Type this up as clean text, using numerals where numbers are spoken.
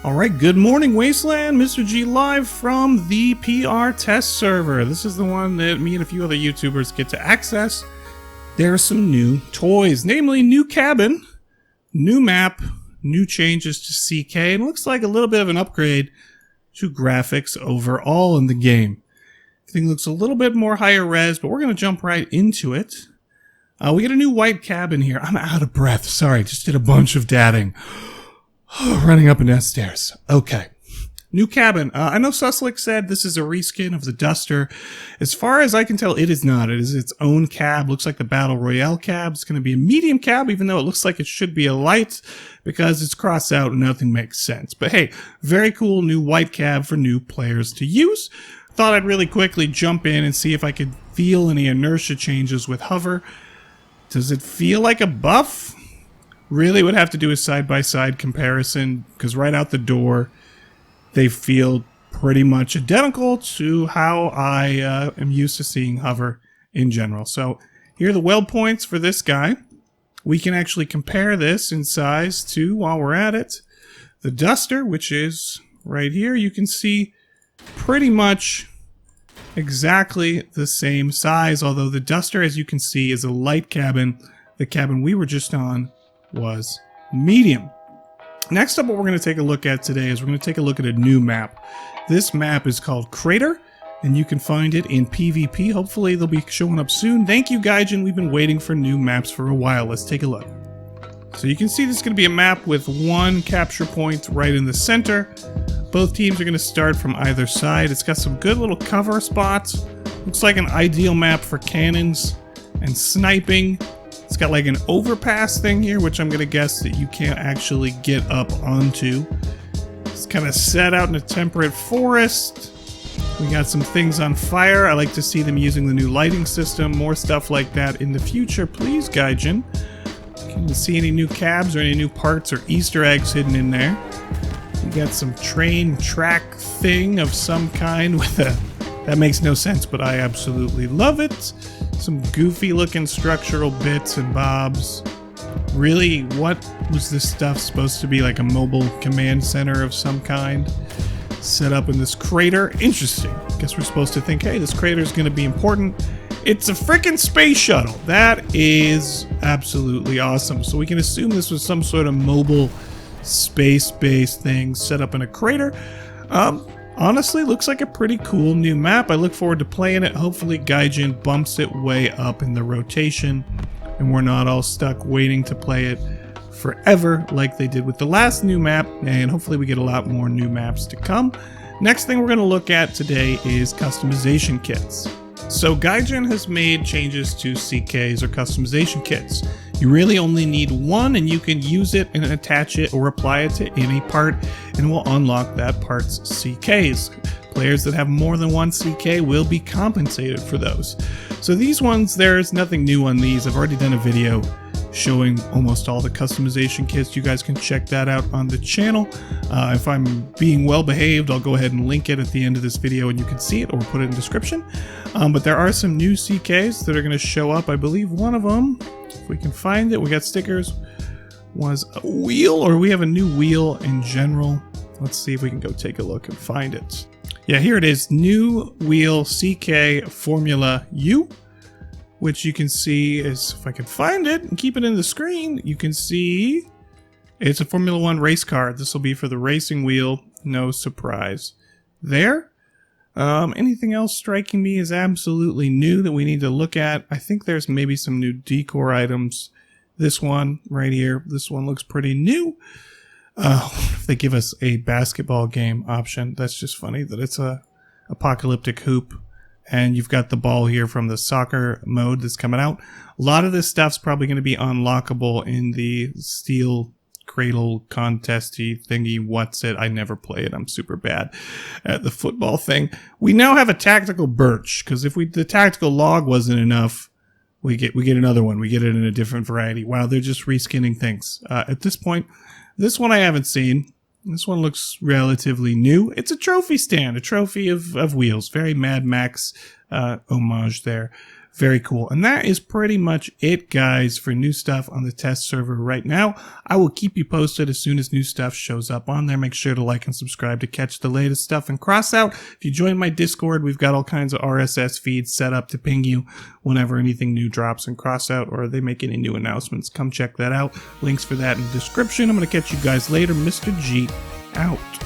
Alright, good morning Wasteland, Mr. G live from the PR test server. This is the one that me and a few other YouTubers get to access. There are some new toys, namely new cabin, new map, new changes to CK, and it looks like a little bit of an upgrade to graphics overall in the game. Everything looks a little bit more higher res, but we're going to jump right into it. We get a new white cabin here. I'm out of breath. Sorry, just did a bunch of dadding. Running up and down stairs. Okay. New cabin. I know Suslick said this is a reskin of the Duster. As far as I can tell, it is not. It is its own cab. Looks like the Battle Royale cab. It's going to be a medium cab, even though it looks like it should be a light, because it's Crossout and nothing makes sense. But hey, very cool new white cab for new players to use. Thought I'd really quickly jump in and see if I could feel any inertia changes with hover. Does it feel like a buff? Really would have to do a side-by-side comparison, because right out the door, they feel pretty much identical to how I am used to seeing hover in general. So here are the weld points for this guy. We can actually compare this in size to, while we're at it, the Duster, which is right here. You can see pretty much exactly the same size, although the Duster, as you can see, is a light cabin. The cabin we were just on was medium. Next up, what we're going to take a look at today is we're going to take a look at a new map. This map is called Crater, and you can find it in PvP. Hopefully they'll be showing up soon. Thank you, Gaijin. We've been waiting for new maps for a while. Let's take a look. So you can see this is going to be a map with one capture point right in the center. Both teams are going to start from either side. It's got some good little cover spots. Looks like an ideal map for cannons and sniping. It's got like an overpass thing here, which I'm going to guess that you can't actually get up onto. It's kind of set out in a temperate forest. We got some things on fire. I like to see them using the new lighting system. More stuff like that in the future, please, Gaijin. Can you see any new cabs or any new parts or Easter eggs hidden in there? You got some train track thing of some kind with a... That makes no sense, but I absolutely love it. Some goofy looking structural bits and bobs. Really, what was this stuff supposed to be? Like a mobile command center of some kind? Set up in this crater? Interesting. Guess we're supposed to think, hey, this crater is going to be important. It's a freaking space shuttle. That is absolutely awesome. So we can assume this was some sort of mobile space-based thing set up in a crater. Honestly, looks like a pretty cool new map. I look forward to playing it. Hopefully Gaijin bumps it way up in the rotation and we're not all stuck waiting to play it forever like they did with the last new map, and hopefully we get a lot more new maps to come. Next thing we're going to look at today is customization kits. So Gaijin has made changes to CKs or customization kits. You really only need one, and you can use it and attach it or apply it to any part, and will unlock that part's CKs. Players that have more than one CK will be compensated for those. So these ones, there's nothing new on these. I've already done a video showing almost all the customization kits. You guys can check that out on the channel. If I'm being well behaved, I'll go ahead and link it at the end of this video and you can see it, or put it in the description. But there are some new CKs that are going to show up. I believe one of them, if we can find it, we got stickers, was a wheel, or we have a new wheel in general. Let's see if we can go take a look and find it. Yeah, here it is. New wheel CK Formula U, which you can see is, if I can find it and keep it in the screen, you can see it's a Formula 1 race car. This will be for the racing wheel. No surprise there. Anything else striking me as absolutely new that we need to look at? I think there's maybe some new decor items. This one right here, this one looks pretty new. If they give us a basketball game option, that's just funny that it's a apocalyptic hoop. And you've got the ball here from the soccer mode that's coming out. A lot of this stuff's probably going to be unlockable in the steel cradle contesty thingy. What's it? I never play it. I'm super bad at the football thing. We now have a tactical birch, because if the tactical log wasn't enough, we get another one. We get it in a different variety. Wow, they're just reskinning things. At this point, this one I haven't seen. This one looks relatively new. It's a trophy stand, a trophy of wheels. Very Mad Max homage there. Very cool. And that is pretty much it, guys, for new stuff on the test server right now. I will keep you posted as soon as new stuff shows up on there. Make sure to like and subscribe to catch the latest stuff in Crossout. If you join my Discord, we've got all kinds of RSS feeds set up to ping you whenever anything new drops in Crossout or they make any new announcements. Come check that out. Links for that in the description. I'm going to catch you guys later. Mr. G out.